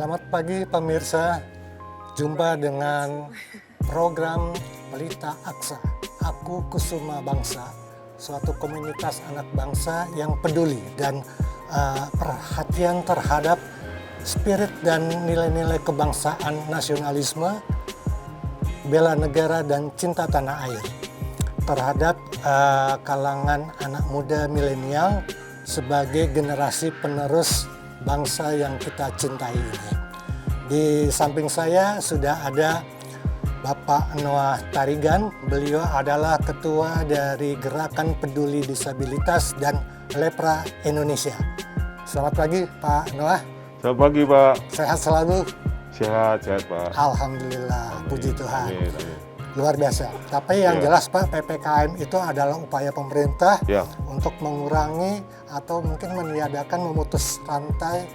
Selamat pagi pemirsa, jumpa dengan program Pelita Aksa. Aku Kusuma Bangsa, suatu komunitas anak bangsa yang peduli dan perhatian terhadap spirit dan nilai-nilai kebangsaan, nasionalisme, bela negara dan cinta tanah air terhadap kalangan anak muda milenial sebagai generasi penerus bangsa yang kita cintai ini. Di samping saya sudah ada Bapak Noah Tarigan. Beliau adalah ketua dari Gerakan Peduli Disabilitas dan Lepra Indonesia. Selamat pagi Pak Noah. Selamat pagi Pak. Sehat selalu? Sehat Pak. Alhamdulillah, puji Tuhan. Amin. Luar biasa. Tapi yang jelas Pak, PPKM itu adalah upaya pemerintah untuk mengurangi atau mungkin meniadakan, memutus rantai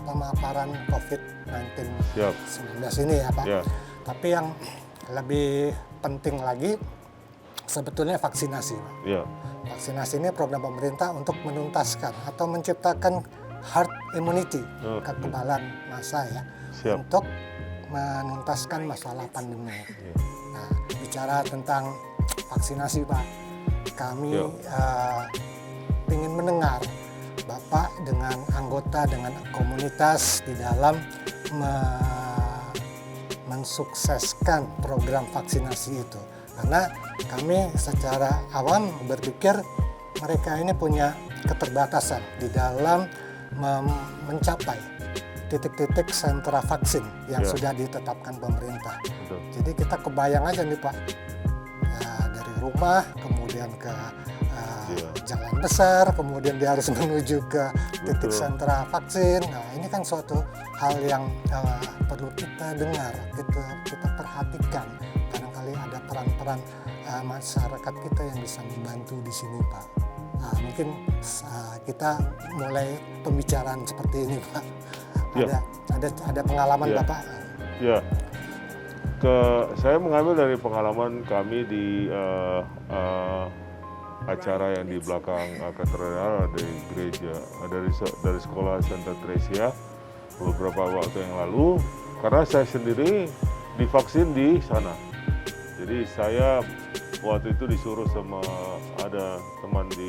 pemaparan COVID-19 ini ya Pak. Tapi yang lebih penting lagi sebetulnya vaksinasi Pak. Vaksinasi ini program pemerintah untuk menuntaskan atau menciptakan herd immunity, kekebalan massa ya, untuk menuntaskan masalah pandemi. Nah, bicara tentang vaksinasi Pak, kami ingin mendengar Bapak dengan anggota, dengan komunitas di dalam mensukseskan program vaksinasi itu. Karena kami secara awam berpikir mereka ini punya keterbatasan di dalam mencapai titik-titik sentra vaksin yang sudah ditetapkan pemerintah. Jadi kita kebayang aja nih Pak, ya, dari rumah kemudian ke jalan besar, kemudian dia harus menuju ke titik sentra vaksin. Nah ini kan suatu hal yang perlu kita dengar, kita perhatikan. Barangkali ada peran-peran masyarakat kita yang bisa membantu di sini Pak. Nah, mungkin kita mulai pembicaraan seperti ini Pak. Ada pengalaman Bapak? Saya mengambil dari pengalaman kami di acara yang di belakang katedral dari gereja, dari sekolah Santa Tresia beberapa waktu yang lalu. Karena saya sendiri divaksin di sana. Jadi saya waktu itu disuruh sama ada teman di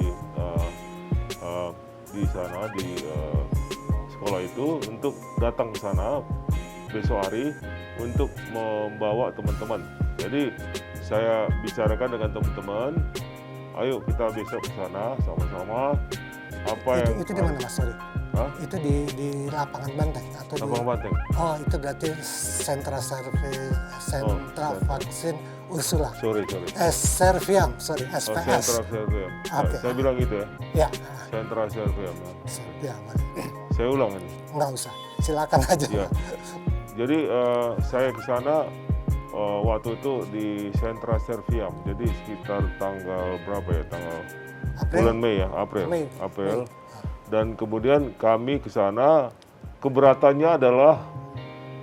sana di sekolah itu untuk datang ke sana besok hari untuk membawa teman-teman. Jadi saya bicarakan dengan teman-teman, ayo kita besok ke sana sama-sama. Itu di mana Mas? Sorry. Itu di lapangan Banteng atau lapangan Banteng? Oh, itu berarti sentra vaksin Ursula. Serviam, SPS. Sentra Serviam. Okay. Saya bilang gitu ya. Ya. Sentra Serviam. Ya, saya ulang ini. Enggak usah, silakan aja. Ya. Jadi saya ke sana waktu itu di Sentra Serviam. Jadi sekitar tanggal berapa ya? Tanggal bulan Mei ya, April. Dan kemudian kami ke sana, keberatannya adalah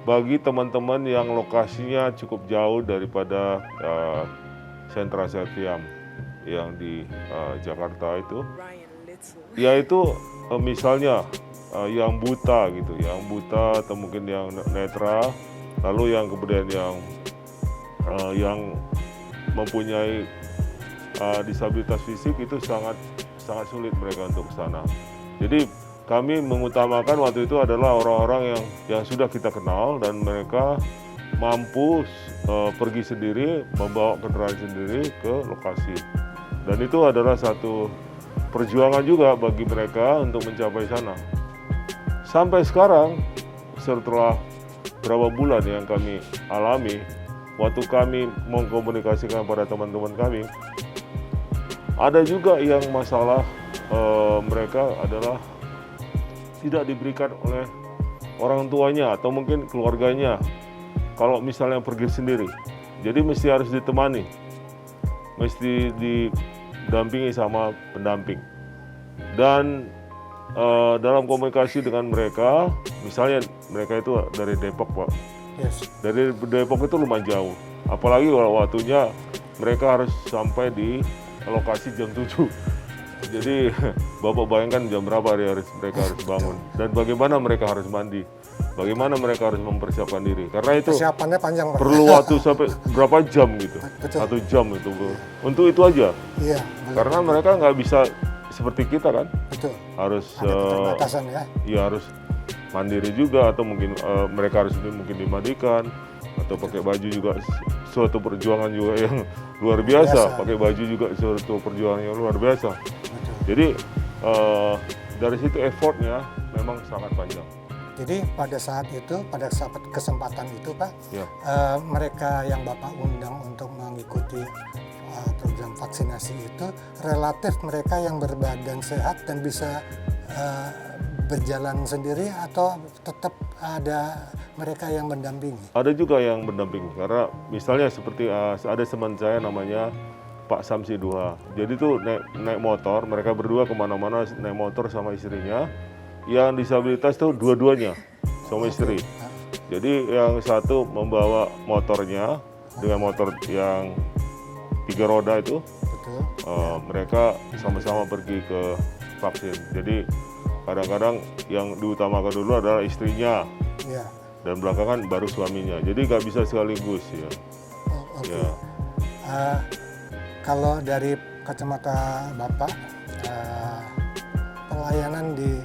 bagi teman-teman yang lokasinya cukup jauh daripada Sentra Serviam yang di Jakarta itu. Yaitu misalnya yang buta gitu, yang buta atau mungkin yang netra, lalu yang kemudian yang mempunyai disabilitas fisik itu sangat sulit mereka untuk ke sana. Jadi kami mengutamakan waktu itu adalah orang-orang yang sudah kita kenal dan mereka mampu pergi sendiri, membawa kendaraan sendiri ke lokasi. Dan itu adalah satu perjuangan juga bagi mereka untuk mencapai sana. Sampai sekarang, setelah berapa bulan yang kami alami, waktu kami mengkomunikasikan pada teman-teman kami, ada juga yang masalah mereka adalah tidak diberikan oleh orang tuanya atau mungkin keluarganya kalau misalnya pergi sendiri. Jadi mesti harus ditemani, mesti didampingi sama pendamping. Dan dalam komunikasi dengan mereka, misalnya mereka itu dari Depok Pak. Dari Depok itu lumayan jauh, apalagi waktunya mereka harus sampai di lokasi jam 7. Jadi Bapak bayangkan jam berapa mereka harus bangun dan bagaimana mereka harus mandi, bagaimana mereka harus mempersiapkan diri. Karena itu Persiapannya panjang, Pak. perlu waktu sampai berapa jam gitu, Betul. 1 jam itu untuk itu aja. Iya, Karena mereka nggak bisa seperti kita kan, betul. harus Ada keterbatasan ya. ya harus mandiri juga atau mungkin mereka harus mungkin dimandikan atau pakai baju juga suatu perjuangan juga yang luar biasa. Pakai baju juga suatu perjuangan yang luar biasa. Betul. Jadi dari situ effortnya memang sangat panjang. Jadi pada saat itu, pada saat kesempatan itu Pak, Ya. mereka yang Bapak undang untuk mengikuti program vaksinasi itu relatif mereka yang berbadan sehat dan bisa berjalan sendiri atau tetap ada mereka yang mendampingi? Ada juga yang mendampingi karena misalnya seperti ada teman saya namanya Pak Samsi Duha. Jadi tuh naik motor, mereka berdua kemana-mana naik motor sama istrinya. Yang disabilitas tuh dua-duanya sama istri. Jadi yang satu membawa motornya dengan motor yang 3 roda itu, Betul. mereka sama-sama pergi ke vaksin. Jadi kadang-kadang yang diutamakan dulu adalah istrinya Ya. dan belakangan baru suaminya. Jadi nggak bisa sekaligus ya. Oke. Ya. Kalau dari kacamata Bapak, pelayanan di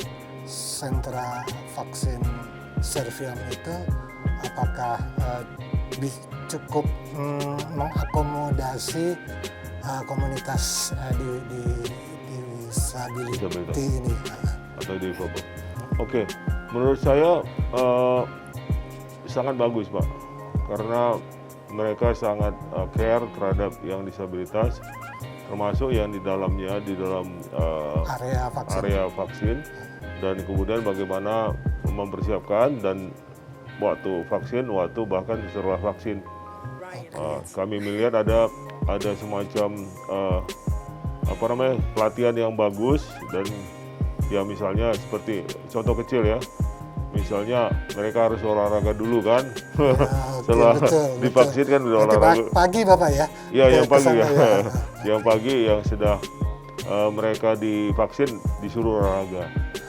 sentra vaksin Serviam itu apakah cukup mengakomodasi komunitas di disability ini? Atau di Bapak. Oke, menurut saya sangat bagus Pak, karena mereka sangat care terhadap yang disabilitas, termasuk yang di dalam area vaksin, dan kemudian bagaimana mempersiapkan dan waktu vaksin, bahkan setelah vaksin. Kami melihat ada semacam pelatihan yang bagus dan ya misalnya seperti contoh kecil ya, misalnya mereka harus olahraga dulu kan, setelah divaksin kan udah olahraga. Pagi Bapak ya? Iya yang pagi ya, yang pagi yang sudah mereka divaksin disuruh olahraga.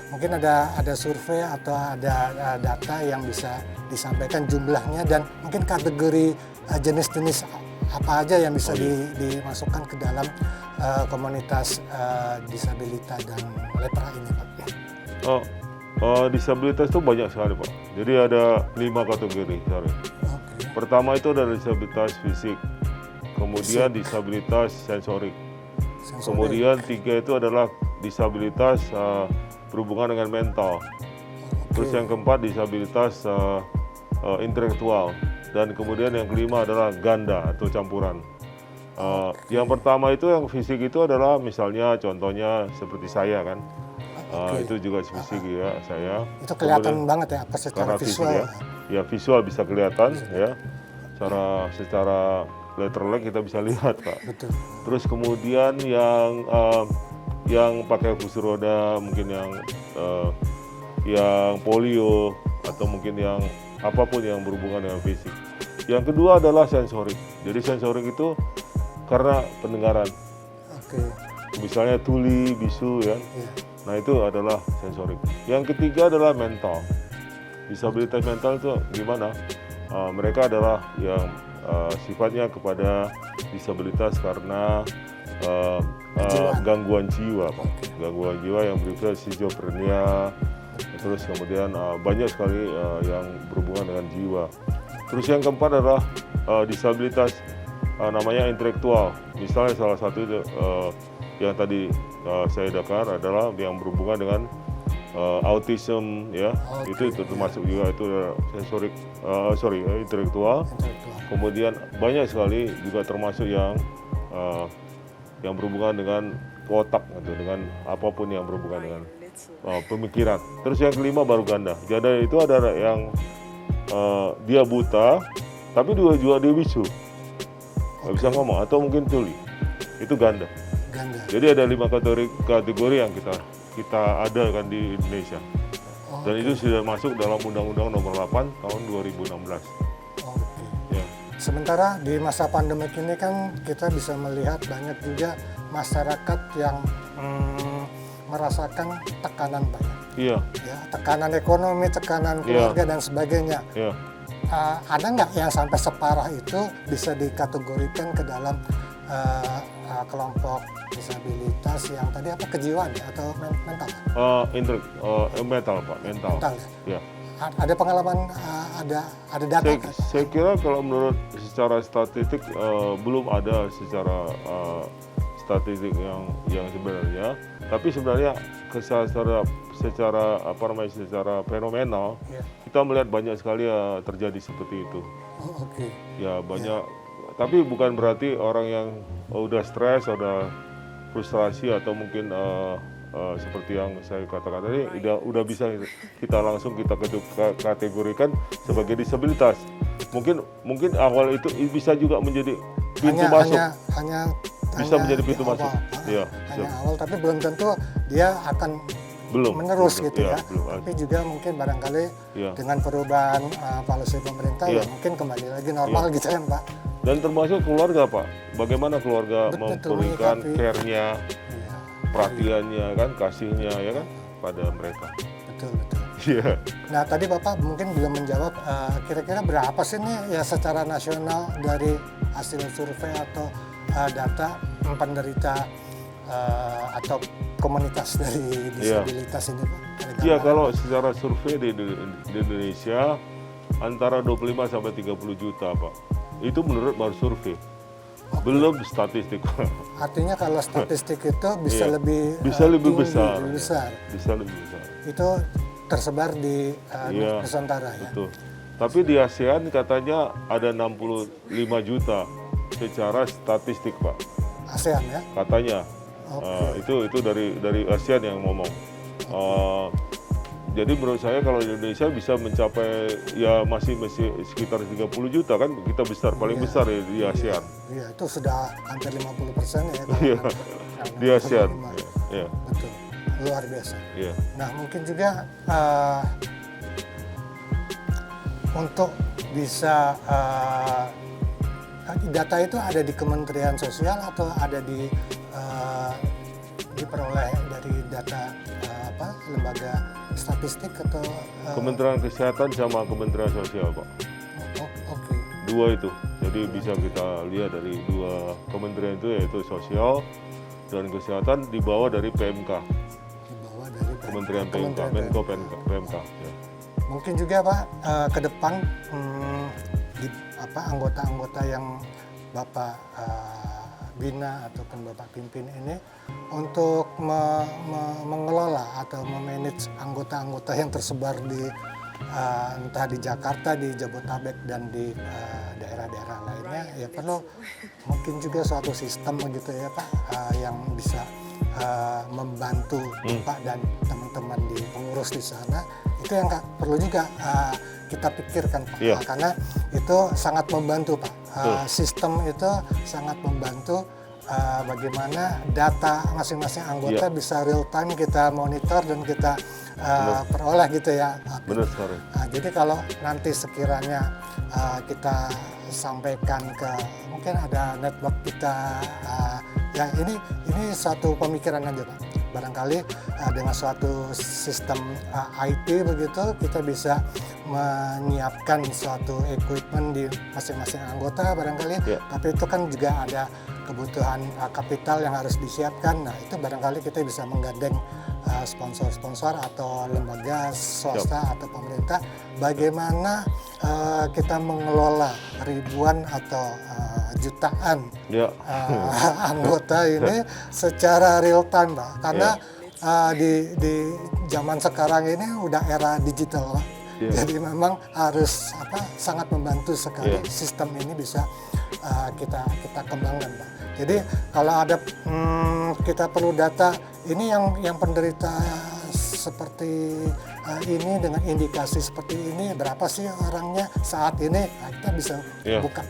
Mungkin ada survei atau ada data yang bisa disampaikan jumlahnya dan mungkin kategori jenis-jenis apa aja yang bisa dimasukkan ke dalam komunitas disabilitas dan lepra ini Pak? Disabilitas itu banyak sekali Pak. Jadi ada 5 kategori. Pertama itu ada disabilitas fisik, kemudian disabilitas sensorik, kemudian 3 itu adalah disabilitas berhubungan dengan mental. Terus yang keempat disabilitas intelektual, dan kemudian yang kelima adalah ganda atau campuran. Yang pertama itu yang fisik itu adalah misalnya contohnya seperti saya kan, itu juga fisik ya saya. Itu kelihatan banget ya, apa secara visual? Ya visual bisa kelihatan ya, secara letterleg kita bisa lihat Pak. Betul. Terus kemudian yang pakai kursi roda, mungkin yang polio atau mungkin yang apapun yang berhubungan dengan fisik. Yang kedua adalah sensorik. Jadi sensorik itu karena pendengaran. Misalnya tuli, bisu ya. Nah itu adalah sensorik. Yang ketiga adalah mental. Disabilitas mental itu gimana? Mereka adalah yang sifatnya kepada disabilitas karena gangguan jiwa Pak. Gangguan jiwa yang berupa schizophrenia, terus kemudian banyak sekali yang berhubungan dengan jiwa. Terus yang keempat adalah disabilitas namanya intelektual. Misalnya salah satu itu yang tadi saya dengar adalah yang berhubungan dengan autism ya. Itu termasuk juga itu sensorik intelektual. Kemudian banyak sekali juga termasuk yang berhubungan dengan otak gitu, dengan apapun yang berhubungan dengan pemikiran. Terus yang kelima baru ganda. Ganda itu ada yang dia buta tapi juga dia bisu, nggak bisa ngomong atau mungkin tuli. Itu ganda. Jadi ada 5 kategori yang kita ada kan di Indonesia. Dan itu sudah masuk dalam Undang-Undang Nomor 8 tahun 2016. Ya. Sementara di masa pandemik ini kan kita bisa melihat banyak juga masyarakat yang merasakan tekanan banyak. Iya. Ya, tekanan ekonomi, tekanan keluarga dan sebagainya. Iya. Ada nggak yang sampai separah itu bisa dikategorikan ke dalam kelompok disabilitas yang tadi apa, kejiwaan ya, atau mental? Mental Pak, mental. Mental ya. Ya. Ada pengalaman, ada data kan? Saya kira kalau menurut secara statistik belum ada secara statistik yang sebenarnya, tapi sebenarnya secara fenomenal Ya. kita melihat banyak sekali terjadi seperti itu. Oh, oke. Ya banyak, tapi bukan berarti orang yang udah stres, udah frustrasi atau mungkin seperti yang saya katakan tadi udah bisa kita langsung kategorikan sebagai disabilitas. Mungkin awal itu bisa juga menjadi pintu masuk. Bisa menjadi pintu masuk. Iya. Hanya awal, tapi belum tentu dia akan menerus gitu ya. Tapi juga mungkin barangkali dengan perubahan policy pemerintah ya mungkin kembali lagi normal gitu kan Pak. Dan termasuk keluarga Pak. Bagaimana keluarga memberikan care-nya, perhatiannya kan, kasihnya ya kan pada mereka. Betul. Iya. Nah tadi Bapak mungkin belum menjawab kira-kira berapa sih nih ya secara nasional dari hasil survei atau data penderita atau komunitas dari disabilitas ini Pak? Iya, kalau secara survei di Indonesia antara 25 sampai 30 juta Pak. Itu menurut baru survei. Belum statistik. Artinya kalau statistik itu bisa lebih bisa lebih tinggi, besar. Bisa lebih besar. Itu tersebar di Nusantara ya. Betul. Tapi di ASEAN katanya ada 65 juta secara statistik Pak. ASEAN ya? Katanya. Itu dari ASEAN yang ngomong. Jadi menurut saya kalau Indonesia bisa mencapai ya masih sekitar 30 juta kan, kita besar, paling besar ya di ASEAN. Iya, itu sudah hampir 50% ya. Iya, di ASEAN. Iya. Betul, luar biasa. Iya. Nah mungkin juga untuk bisa data itu ada di Kementerian Sosial atau ada diperoleh dari data lembaga statistik atau Kementerian Kesehatan sama Kementerian Sosial Pak. Oke. Dua itu, jadi bisa kita lihat dari dua kementerian itu, yaitu Sosial dan Kesehatan di bawah dari PMK. Di bawah dari Kementerian PMK, Menko PMK. Ya. Mungkin juga Pak ke depan anggota-anggota yang Bapak bina ataupun Bapak pimpin ini untuk mengelola atau memanage anggota-anggota yang tersebar di entah di Jakarta, di Jabodetabek dan di daerah-daerah lainnya, ya perlu mungkin juga suatu sistem begitu ya Pak yang bisa membantu Bapak dan teman-teman di pengurus di sana. Itu yang perlu juga kita pikirkan Pak, karena itu sangat membantu Pak. Sistem itu sangat membantu bagaimana data masing-masing anggota bisa real time kita monitor dan kita peroleh gitu ya. Benar sekali. Jadi kalau nanti sekiranya kita sampaikan ke mungkin ada network kita, ya ini satu pemikiran aja Pak. Barangkali dengan suatu sistem IT begitu kita bisa menyiapkan suatu equipment di masing-masing anggota barangkali, tapi itu kan juga ada kebutuhan kapital yang harus disiapkan. Nah itu barangkali kita bisa menggandeng sponsor-sponsor atau lembaga swasta atau pemerintah, bagaimana kita mengelola ribuan atau jutaan anggota ini secara real time Pak, karena di zaman sekarang ini udah era digital Pak. Jadi memang harus sangat membantu sekali sistem ini bisa kita kembangkan Pak. Jadi kalau ada kita perlu data ini yang penderita seperti ini dengan indikasi seperti ini, berapa sih orangnya saat ini, kita bisa buka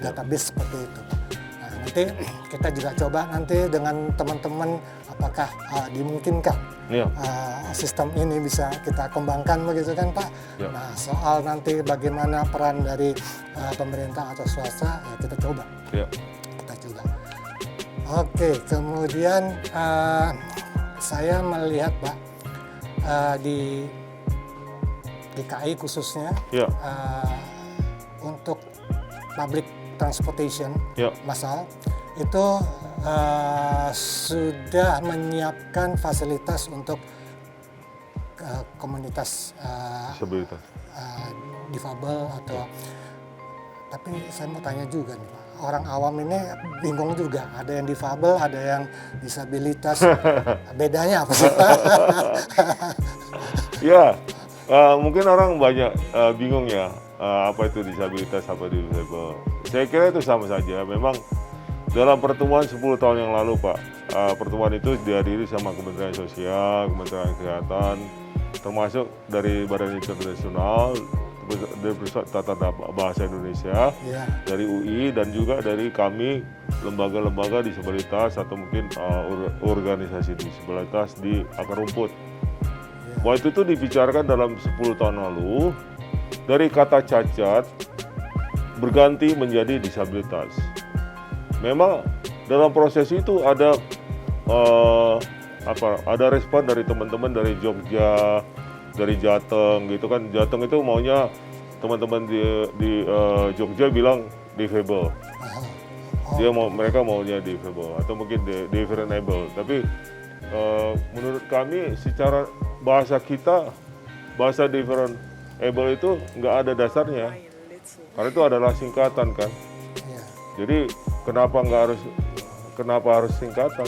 database seperti itu Pak. Nah Nanti kita juga coba nanti dengan teman-teman apakah dimungkinkan Iya. sistem ini bisa kita kembangkan begitu kan Pak. Ya. Nah soal nanti bagaimana peran dari pemerintah atau swasta ya kita coba. Ya. Kita coba. Oke, kemudian saya melihat Pak di DKI khususnya Ya. untuk public transportation Ya. massal itu sudah menyiapkan fasilitas untuk komunitas Disabilitas. difabel atau tapi saya mau tanya juga nih Pak, orang awam ini bingung juga, ada yang difabel, ada yang disabilitas, bedanya apa sih Pak? Ya, mungkin orang banyak bingung ya, apa itu disabilitas, apa itu disable. Saya kira itu sama saja. Memang dalam pertemuan 10 tahun yang lalu Pak, pertemuan itu dihadiri sama Kementerian Sosial, Kementerian Kesehatan, termasuk dari Badan Internasional, dari Pusat Tata Bahasa Indonesia, Ya, dari UI, dan juga dari kami lembaga-lembaga disabilitas atau mungkin organisasi disabilitas di akar rumput. Waktu itu dibicarakan dalam 10 tahun lalu, dari kata cacat berganti menjadi disabilitas. Memang dalam proses itu ada ada respon dari teman-teman dari Jogja, dari Jateng gitu kan. Jateng itu maunya teman-teman di Jogja bilang difabel. Mereka maunya difabel atau mungkin differentable. Tapi menurut kami secara bahasa kita, bahasa differentable itu nggak ada dasarnya. Karena itu adalah singkatan kan. ya, Jadi kenapa harus singkatan?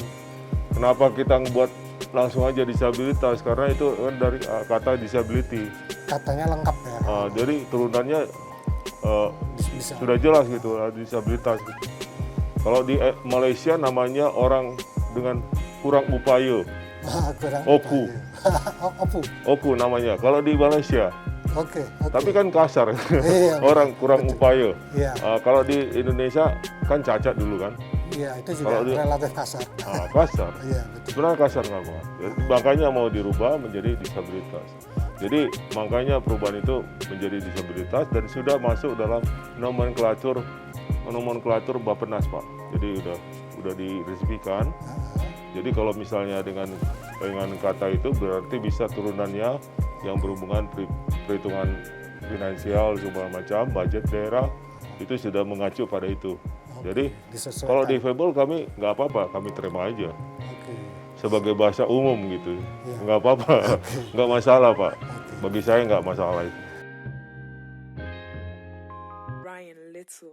Kenapa kita buat langsung aja disabilitas? Karena itu kan dari kata disability. katanya lengkap ya. Jadi turunannya Bisa. sudah jelas gitu, disabilitas. Kalau di Malaysia namanya orang dengan kurang upaya, Kurang Oku. Oku. Oku namanya. Kalau di Malaysia, Oke. tapi kan kasar, Iya, orang kurang upaya. Iya, Kalau di Indonesia kan cacat dulu kan, iya itu juga Kalau di- relatif kasar. kasar. Iya, betul. Sebenarnya kasar nggak Pak? Makanya mau dirubah menjadi disabilitas. Jadi makanya perubahan itu menjadi disabilitas dan sudah masuk dalam nomenklatur Bappenas Pak. Jadi udah diresmikan. Jadi kalau misalnya dengan kata itu berarti bisa turunannya yang berhubungan perhitungan finansial segala macam, budget daerah itu sudah mengacu pada itu. Jadi Disesuaikan. kalau difabel kami nggak apa-apa, kami terima aja Oke. sebagai bahasa umum gitu, Iya. nggak apa-apa, nggak masalah Pak. Bagi saya nggak masalah itu. Ryan Little.